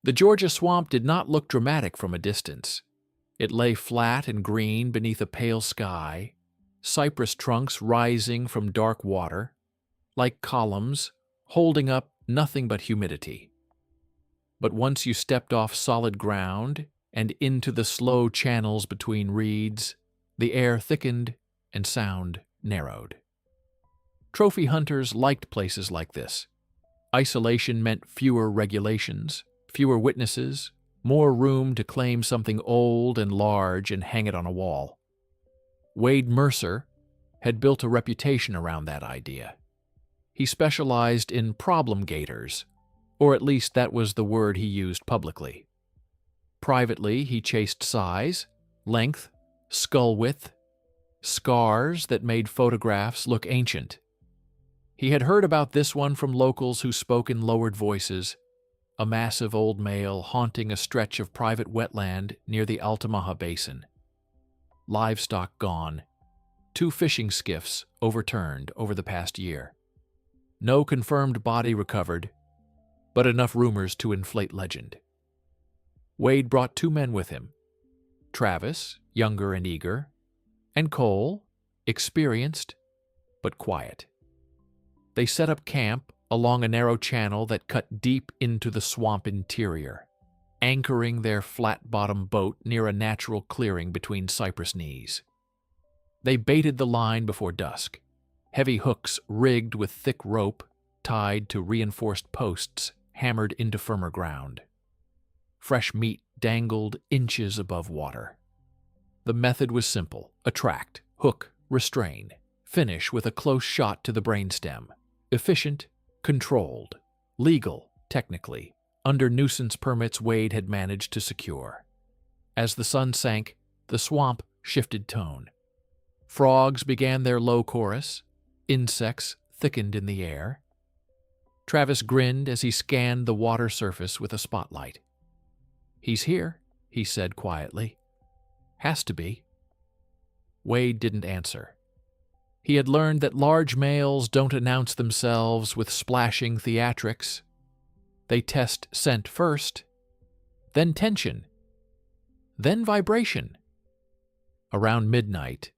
The Georgia swamp did not look dramatic from a distance. It lay flat and green beneath a pale sky, cypress trunks rising from dark water, like columns, holding up nothing but humidity. But once you stepped off solid ground and into the slow channels between reeds, the air thickened and sound narrowed. Trophy hunters liked places like this. Isolation meant fewer regulations, fewer witnesses, more room to claim something old and large and hang it on a wall. Wade Mercer had built a reputation around that idea. He specialized in problem gators, or at least that was the word he used publicly. Privately, he chased size, length, skull width, scars that made photographs look ancient. He had heard about this one from locals who spoke in lowered voices, a massive old male haunting a stretch of private wetland near the Altamaha Basin. Livestock gone, 2 fishing skiffs overturned over the past year. No confirmed body recovered, but enough rumors to inflate legend. Wade brought 2 men with him, Travis, younger and eager, and Cole, experienced but quiet. They set up camp along a narrow channel that cut deep into the swamp interior, anchoring their flat-bottomed boat near a natural clearing between cypress knees. They baited the line before dusk, heavy hooks rigged with thick rope tied to reinforced posts hammered into firmer ground. Fresh meat dangled inches above water. The method was simple: attract, hook, restrain, finish with a close shot to the brainstem. Efficient, controlled, legal, technically, under nuisance permits Wade had managed to secure. As the sun sank, the swamp shifted tone. Frogs began their low chorus, insects thickened in the air. Travis grinned as he scanned the water surface with a spotlight. "He's here," he said quietly. "Has to be." Wade didn't answer. He had learned that large males don't announce themselves with splashing theatrics. They test scent first, then tension, then vibration. Around midnight,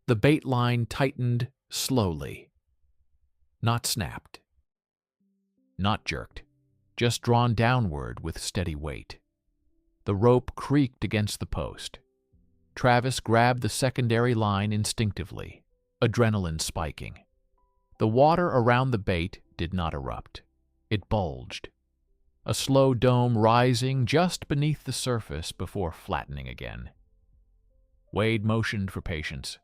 the bait line tightened slowly. Not snapped. Not jerked, just drawn downward with steady weight. The rope creaked against the post. Travis grabbed the secondary line instinctively, adrenaline spiking. The water around the bait did not erupt. It bulged, a slow dome rising just beneath the surface before flattening again. Wade motioned for patience.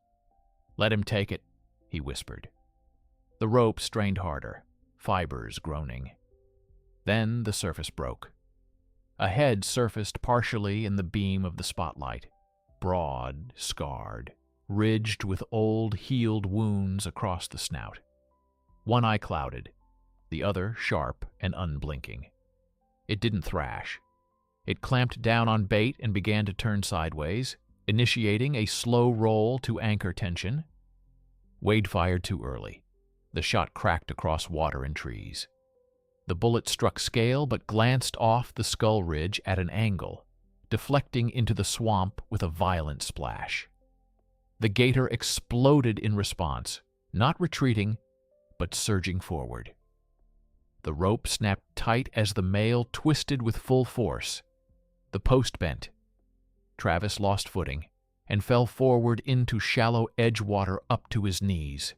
"Let him take it," he whispered. The rope strained harder, fibers groaning. Then the surface broke. A head surfaced partially in the beam of the spotlight, broad, scarred, ridged with old, healed wounds across the snout. One eye clouded, the other sharp and unblinking. It didn't thrash. It clamped down on bait and began to turn sideways, initiating a slow roll to anchor tension. Wade fired too early. The shot cracked across water and trees. The bullet struck scale but glanced off the skull ridge at an angle, deflecting into the swamp with a violent splash. The gator exploded in response, not retreating, but surging forward. The rope snapped tight as the male twisted with full force. The post bent. Travis lost footing and fell forward into shallow edge water up to his knees.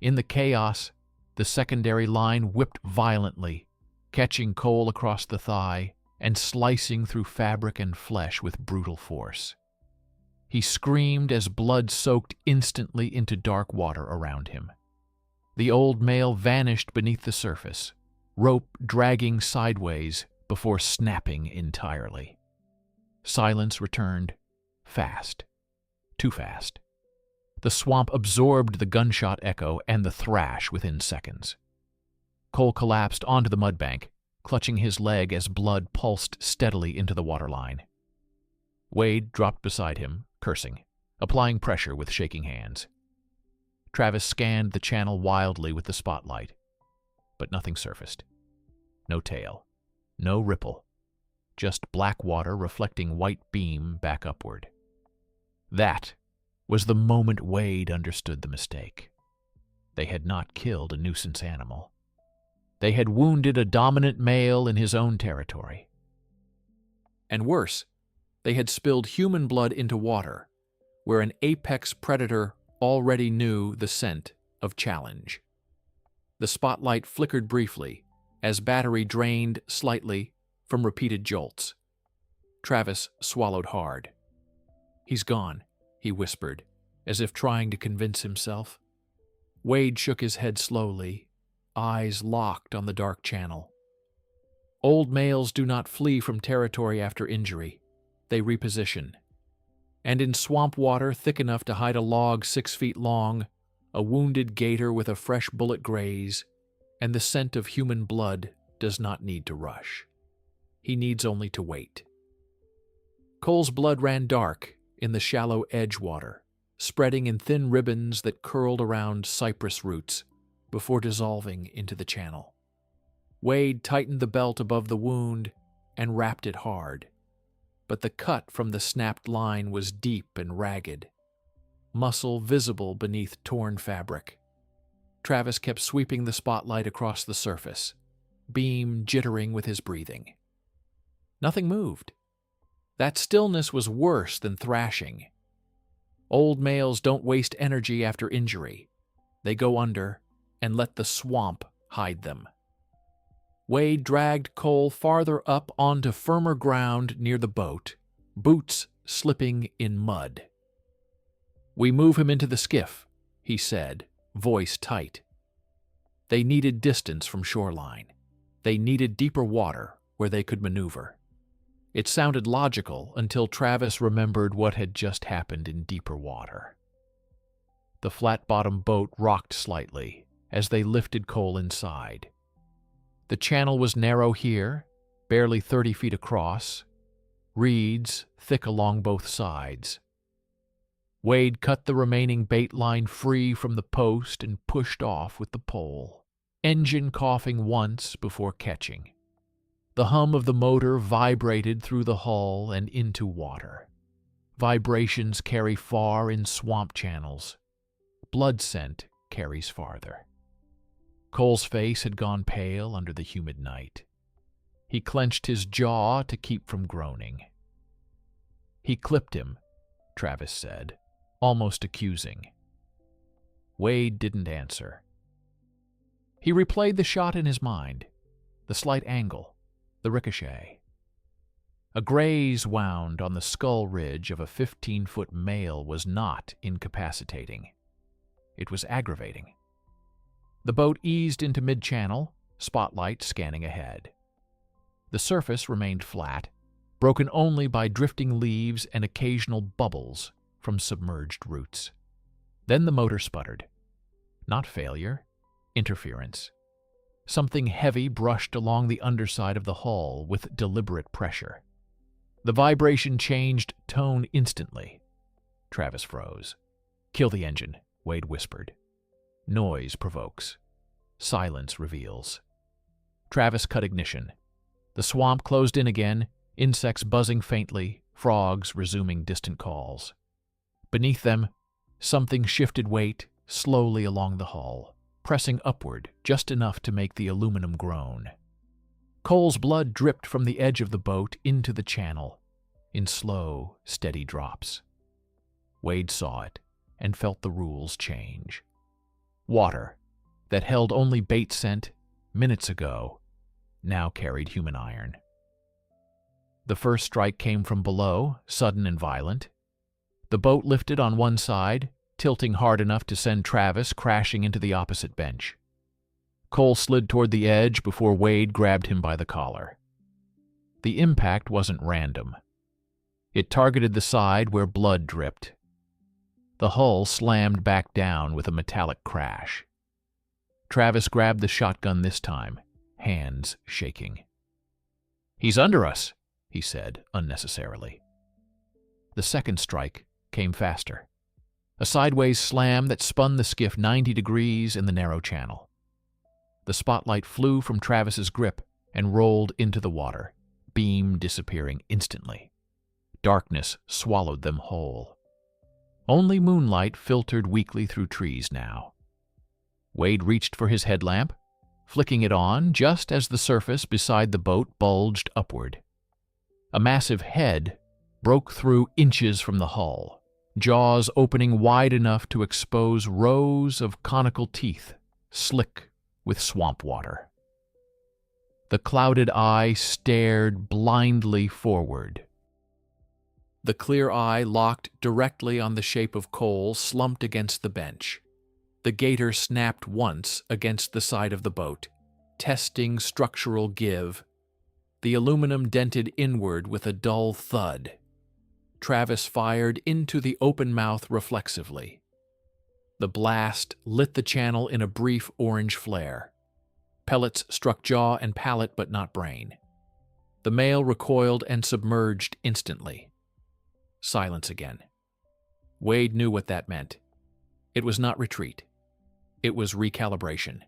In the chaos, the secondary line whipped violently, catching Cole across the thigh and slicing through fabric and flesh with brutal force. He screamed as blood soaked instantly into dark water around him. The old male vanished beneath the surface, rope dragging sideways before snapping entirely. Silence returned, fast, too fast. The swamp absorbed the gunshot echo and the thrash within seconds. Cole collapsed onto the mudbank, clutching his leg as blood pulsed steadily into the waterline. Wade dropped beside him, cursing, applying pressure with shaking hands. Travis scanned the channel wildly with the spotlight, but nothing surfaced. No tail, no ripple, just black water reflecting white beam back upward. That was the moment Wade understood the mistake. They had not killed a nuisance animal. They had wounded a dominant male in his own territory. And worse, they had spilled human blood into water, where an apex predator already knew the scent of challenge. The spotlight flickered briefly as battery drained slightly from repeated jolts. Travis swallowed hard. "He's gone," he whispered, as if trying to convince himself. Wade shook his head slowly, eyes locked on the dark channel. Old males do not flee from territory after injury. They reposition. And in swamp water thick enough to hide a log 6 feet long, a wounded gator with a fresh bullet graze, and the scent of human blood does not need to rush. He needs only to wait. Cole's blood ran dark in the shallow edge water, spreading in thin ribbons that curled around cypress roots before dissolving into the channel. Wade tightened the belt above the wound and wrapped it hard, but the cut from the snapped line was deep and ragged, muscle visible beneath torn fabric. Travis kept sweeping the spotlight across the surface, beam jittering with his breathing. Nothing moved. That stillness was worse than thrashing. Old males don't waste energy after injury. They go under and let the swamp hide them. Wade dragged Cole farther up onto firmer ground near the boat, boots slipping in mud. "We move him into the skiff," he said, voice tight. They needed distance from shoreline. They needed deeper water where they could maneuver. It sounded logical until Travis remembered what had just happened in deeper water. The flat-bottomed boat rocked slightly as they lifted Cole inside. The channel was narrow here, barely 30 feet across, reeds thick along both sides. Wade cut the remaining bait line free from the post and pushed off with the pole, engine coughing once before catching. The hum of the motor vibrated through the hull and into water. Vibrations carry far in swamp channels. Blood scent carries farther. Cole's face had gone pale under the humid night. He clenched his jaw to keep from groaning. "He clipped him," Travis said, almost accusing. Wade didn't answer. He replayed the shot in his mind, the slight angle, the ricochet. A graze wound on the skull ridge of a 15-foot male was not incapacitating. It was aggravating. The boat eased into mid-channel, spotlight scanning ahead. The surface remained flat, broken only by drifting leaves and occasional bubbles from submerged roots. Then the motor sputtered. Not failure, interference. Something heavy brushed along the underside of the hull with deliberate pressure. The vibration changed tone instantly. Travis froze. "Kill the engine," Wade whispered. "Noise provokes. Silence reveals." Travis cut ignition. The swamp closed in again, insects buzzing faintly, frogs resuming distant calls. Beneath them, something shifted weight slowly along the hull, pressing upward just enough to make the aluminum groan. Cole's blood dripped from the edge of the boat into the channel, in slow, steady drops. Wade saw it and felt the rules change. Water, that held only bait scent minutes ago, now carried human iron. The first strike came from below, sudden and violent. The boat lifted on one side, tilting hard enough to send Travis crashing into the opposite bench. Cole slid toward the edge before Wade grabbed him by the collar. The impact wasn't random. It targeted the side where blood dripped. The hull slammed back down with a metallic crash. Travis grabbed the shotgun this time, hands shaking. "He's under us," he said unnecessarily. The second strike came faster. A sideways slam that spun the skiff 90 degrees in the narrow channel. The spotlight flew from Travis's grip and rolled into the water, beam disappearing instantly. Darkness swallowed them whole. Only moonlight filtered weakly through trees now. Wade reached for his headlamp, flicking it on just as the surface beside the boat bulged upward. A massive head broke through inches from the hull, jaws opening wide enough to expose rows of conical teeth, slick with swamp water. The clouded eye stared blindly forward. The clear eye locked directly on the shape of Cole slumped against the bench. The gator snapped once against the side of the boat, testing structural give. The aluminum dented inward with a dull thud. Travis fired into the open mouth reflexively. The blast lit the channel in a brief orange flare. Pellets struck jaw and palate but not brain. The male recoiled and submerged instantly. Silence again. Wade knew what that meant. It was not retreat. It was recalibration.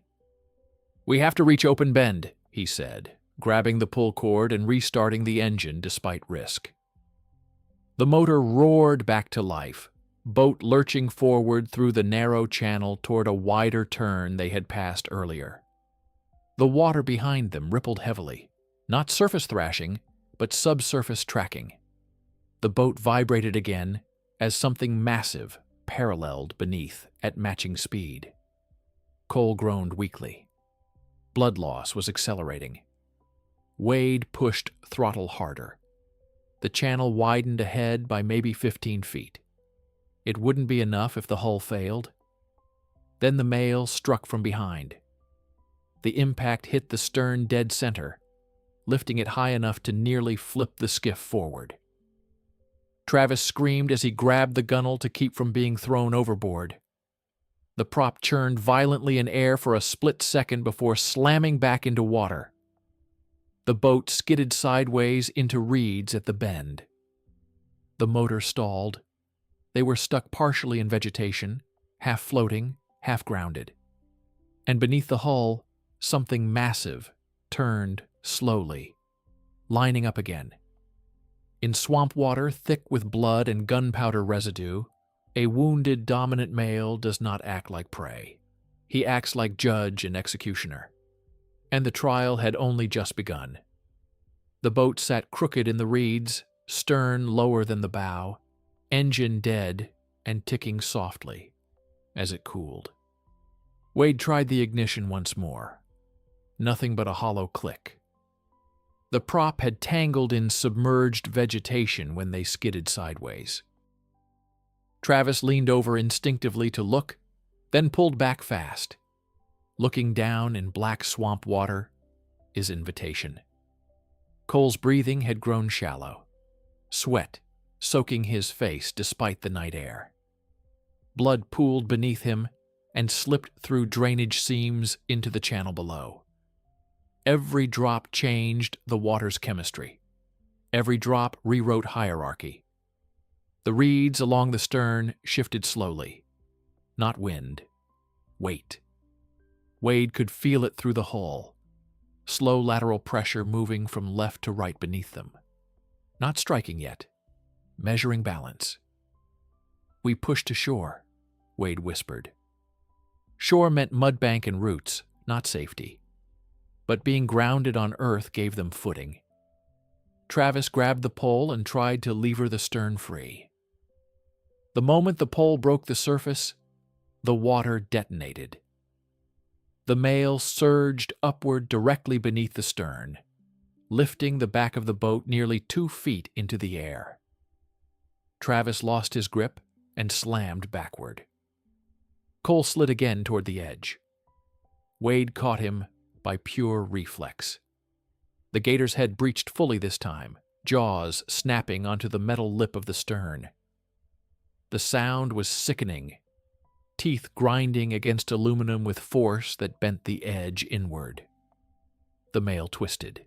"We have to reach open bend," he said, grabbing the pull cord and restarting the engine despite risk. The motor roared back to life, boat lurching forward through the narrow channel toward a wider turn they had passed earlier. The water behind them rippled heavily, not surface thrashing, but subsurface tracking. The boat vibrated again as something massive paralleled beneath at matching speed. Cole groaned weakly. Blood loss was accelerating. Wade pushed throttle harder. The channel widened ahead by maybe 15 feet. It wouldn't be enough if the hull failed. Then the male struck from behind. The impact hit the stern dead center, lifting it high enough to nearly flip the skiff forward. Travis screamed as he grabbed the gunwale to keep from being thrown overboard. The prop churned violently in air for a split second before slamming back into water. The boat skidded sideways into reeds at the bend. The motor stalled. They were stuck partially in vegetation, half floating, half grounded. And beneath the hull, something massive turned slowly, lining up again. In swamp water thick with blood and gunpowder residue, a wounded dominant male does not act like prey. He acts like judge and executioner. And the trial had only just begun. The boat sat crooked in the reeds, stern lower than the bow, engine dead and ticking softly as it cooled. Wade tried the ignition once more. Nothing but a hollow click. The prop had tangled in submerged vegetation when they skidded sideways. Travis leaned over instinctively to look, then pulled back fast. Looking down in black swamp water is invitation. Cole's breathing had grown shallow, sweat soaking his face despite the night air. Blood pooled beneath him and slipped through drainage seams into the channel below. Every drop changed the water's chemistry. Every drop rewrote hierarchy. The reeds along the stern shifted slowly. Not wind. Weight. Wade could feel it through the hull. Slow lateral pressure moving from left to right beneath them. Not striking yet. Measuring balance. "We push to shore," Wade whispered. Shore meant mudbank and roots, not safety. But being grounded on earth gave them footing. Travis grabbed the pole and tried to lever the stern free. The moment the pole broke the surface, the water detonated. The male surged upward directly beneath the stern, lifting the back of the boat nearly 2 feet into the air. Travis lost his grip and slammed backward. Cole slid again toward the edge. Wade caught him by pure reflex. The gator's head breached fully this time, jaws snapping onto the metal lip of the stern. The sound was sickening, teeth grinding against aluminum with force that bent the edge inward. The male twisted.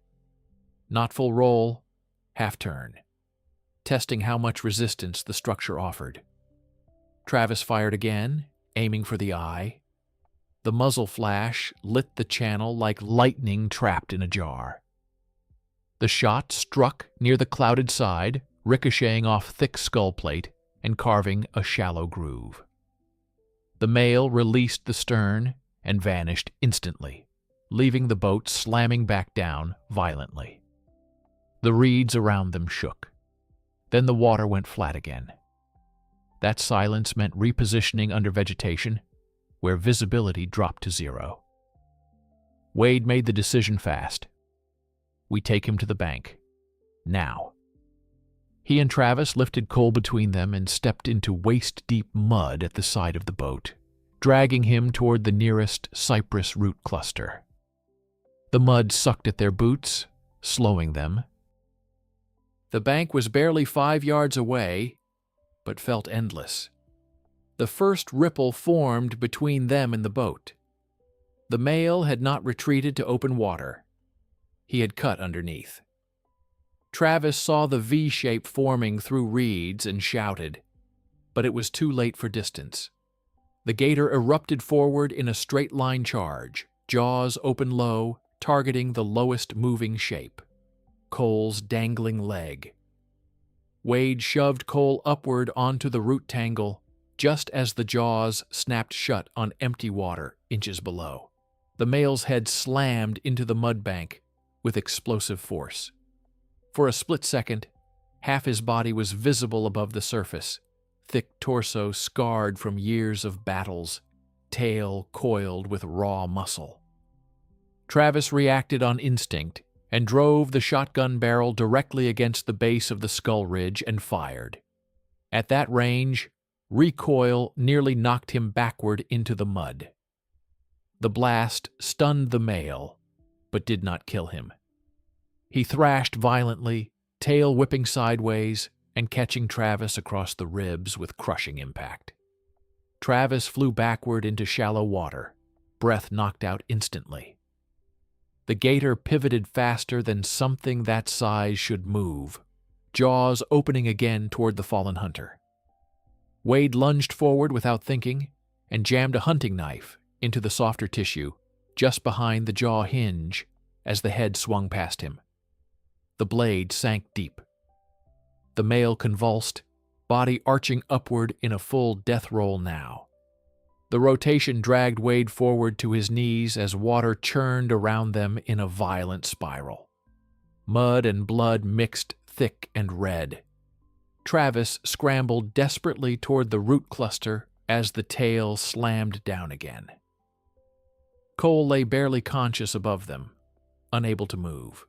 Not full roll, half turn, testing how much resistance the structure offered. Travis fired again, aiming for the eye. The muzzle flash lit the channel like lightning trapped in a jar. The shot struck near the clouded side, ricocheting off thick skull plate and carving a shallow groove. The male released the stern and vanished instantly, leaving the boat slamming back down violently. The reeds around them shook. Then the water went flat again. That silence meant repositioning under vegetation, where visibility dropped to zero. Wade made the decision fast. We take him to the bank. Now. He and Travis lifted Cole between them and stepped into waist-deep mud at the side of the boat, dragging him toward the nearest cypress root cluster. The mud sucked at their boots, slowing them. The bank was barely 5 yards away, but felt endless. The first ripple formed between them and the boat. The male had not retreated to open water. He had cut underneath. Travis saw the V-shape forming through reeds and shouted, but it was too late for distance. The gator erupted forward in a straight-line charge, jaws open low, targeting the lowest moving shape, Cole's dangling leg. Wade shoved Cole upward onto the root tangle, just as the jaws snapped shut on empty water inches below. The male's head slammed into the mud bank with explosive force. For a split second, half his body was visible above the surface, thick torso scarred from years of battles, tail coiled with raw muscle. Travis reacted on instinct and drove the shotgun barrel directly against the base of the skull ridge and fired. At that range, recoil nearly knocked him backward into the mud. The blast stunned the male, but did not kill him. He thrashed violently, tail whipping sideways and catching Travis across the ribs with crushing impact. Travis flew backward into shallow water, breath knocked out instantly. The gator pivoted faster than something that size should move, jaws opening again toward the fallen hunter. Wade lunged forward without thinking and jammed a hunting knife into the softer tissue just behind the jaw hinge as the head swung past him. The blade sank deep. The male convulsed, body arching upward in a full death roll now. The rotation dragged Wade forward to his knees as water churned around them in a violent spiral. Mud and blood mixed thick and red. Travis scrambled desperately toward the root cluster as the tail slammed down again. Cole lay barely conscious above them, unable to move.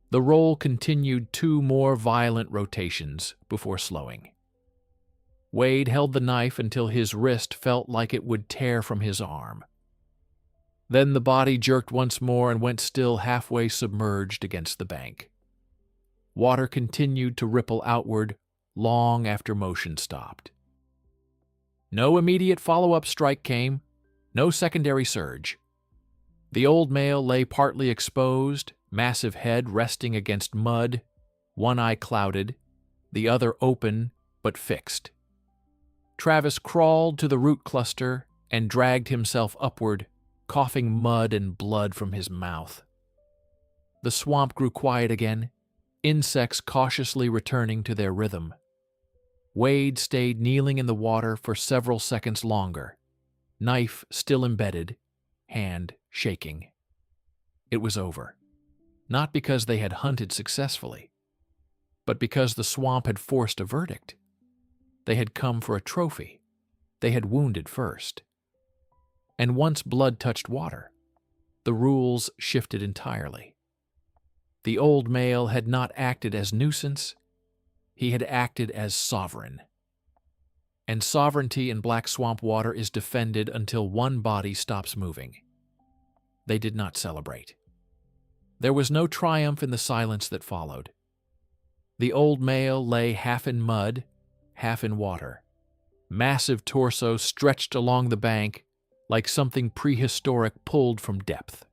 The roll continued 2 more violent rotations before slowing. Wade held the knife until his wrist felt like it would tear from his arm. Then the body jerked once more and went still halfway submerged against the bank. Water continued to ripple outward long after motion stopped. No immediate follow-up strike came, no secondary surge. The old male lay partly exposed, massive head resting against mud, one eye clouded, the other open but fixed. Travis crawled to the root cluster and dragged himself upward, coughing mud and blood from his mouth. The swamp grew quiet again, insects cautiously returning to their rhythm. Wade stayed kneeling in the water for several seconds longer, knife still embedded, hand shaking. It was over. Not because they had hunted successfully, but because the swamp had forced a verdict. They had come for a trophy. They had wounded first. And once blood touched water, the rules shifted entirely. The old male had not acted as nuisance, he had acted as sovereign. And sovereignty in black swamp water is defended until one body stops moving. They did not celebrate. There was no triumph in the silence that followed. The old male lay half in mud, half in water, massive torso stretched along the bank like something prehistoric pulled from depth.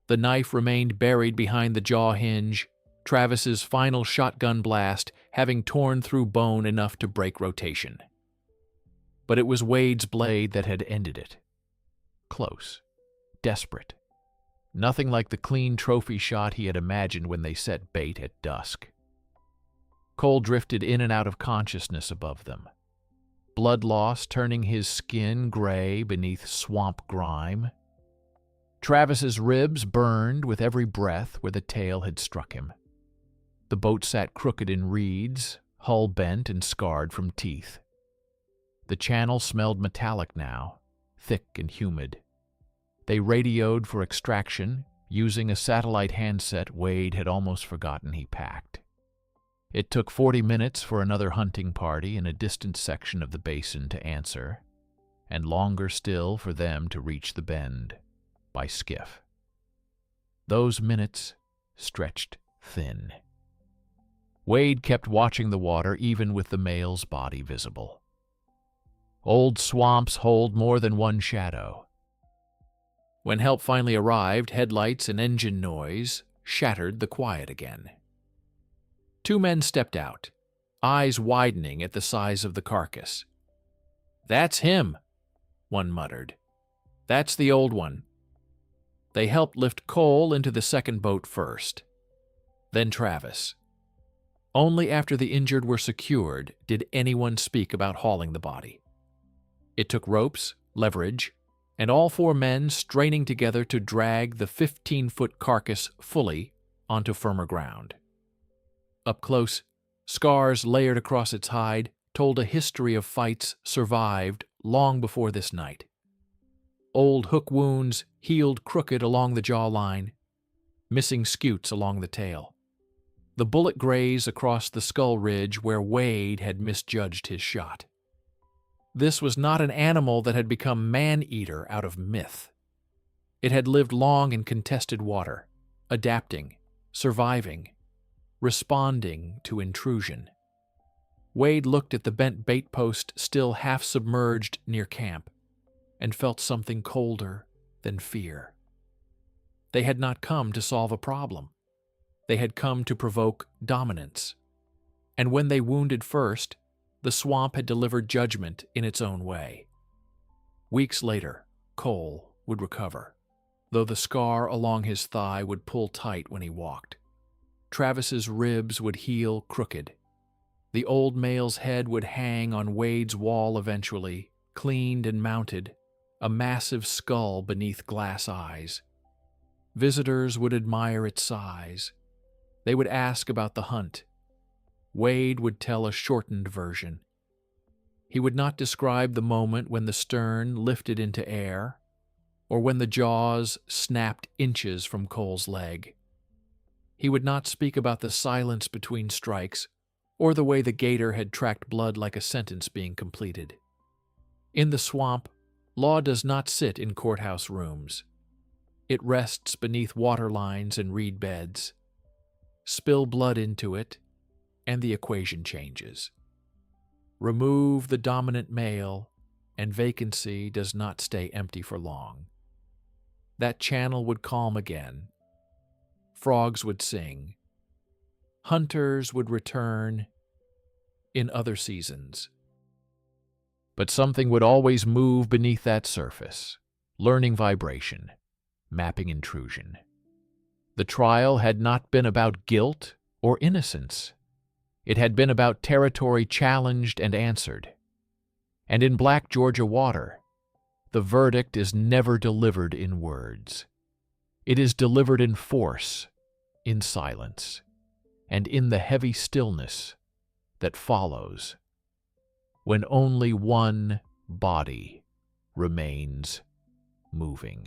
The knife remained buried behind the jaw hinge, Travis's final shotgun blast having torn through bone enough to break rotation. But it was Wade's blade that had ended it. Close, desperate. Nothing like the clean trophy shot he had imagined when they set bait at dusk. Cole drifted in and out of consciousness above them, blood loss turning his skin gray beneath swamp grime. Travis's ribs burned with every breath where the tail had struck him. The boat sat crooked in reeds, hull bent and scarred from teeth. The channel smelled metallic now, thick and humid. They radioed for extraction, using a satellite handset Wade had almost forgotten he packed. It took 40 minutes for another hunting party in a distant section of the basin to answer, and longer still for them to reach the bend, by skiff. Those minutes stretched thin. Wade kept watching the water even with the male's body visible. Old swamps hold more than one shadow. When help finally arrived, headlights and engine noise shattered the quiet again. 2 men stepped out, eyes widening at the size of the carcass. "That's him," one muttered. "That's the old one." They helped lift Cole into the second boat first, then Travis. Only after the injured were secured did anyone speak about hauling the body. It took ropes, leverage, and all 4 men straining together to drag the 15-foot carcass fully onto firmer ground. Up close, scars layered across its hide told a history of fights survived long before this night. Old hook wounds healed crooked along the jawline, missing scutes along the tail. The bullet graze across the skull ridge where Wade had misjudged his shot. This was not an animal that had become man-eater out of myth. It had lived long in contested water, adapting, surviving, responding to intrusion. Wade looked at the bent bait post still half submerged near camp and felt something colder than fear. They had not come to solve a problem. They had come to provoke dominance. And when they wounded first, the swamp had delivered judgment in its own way. Weeks later, Cole would recover, though the scar along his thigh would pull tight when he walked. Travis's ribs would heal crooked. The old male's head would hang on Wade's wall eventually, cleaned and mounted, a massive skull beneath glass eyes. Visitors would admire its size. They would ask about the hunt. Wade would tell a shortened version. He would not describe the moment when the stern lifted into air, or when the jaws snapped inches from Cole's leg. He would not speak about the silence between strikes, or the way the gator had tracked blood like a sentence being completed. In the swamp, law does not sit in courthouse rooms. It rests beneath water lines and reed beds. Spill blood into it, and the equation changes. Remove the dominant male, and vacancy does not stay empty for long. That channel would calm again. Frogs would sing. Hunters would return in other seasons. But something would always move beneath that surface, learning vibration, mapping intrusion. The trial had not been about guilt or innocence. It had been about territory challenged and answered. And in Black Georgia water, the verdict is never delivered in words. It is delivered in force, in silence, and in the heavy stillness that follows, when only one body remains moving.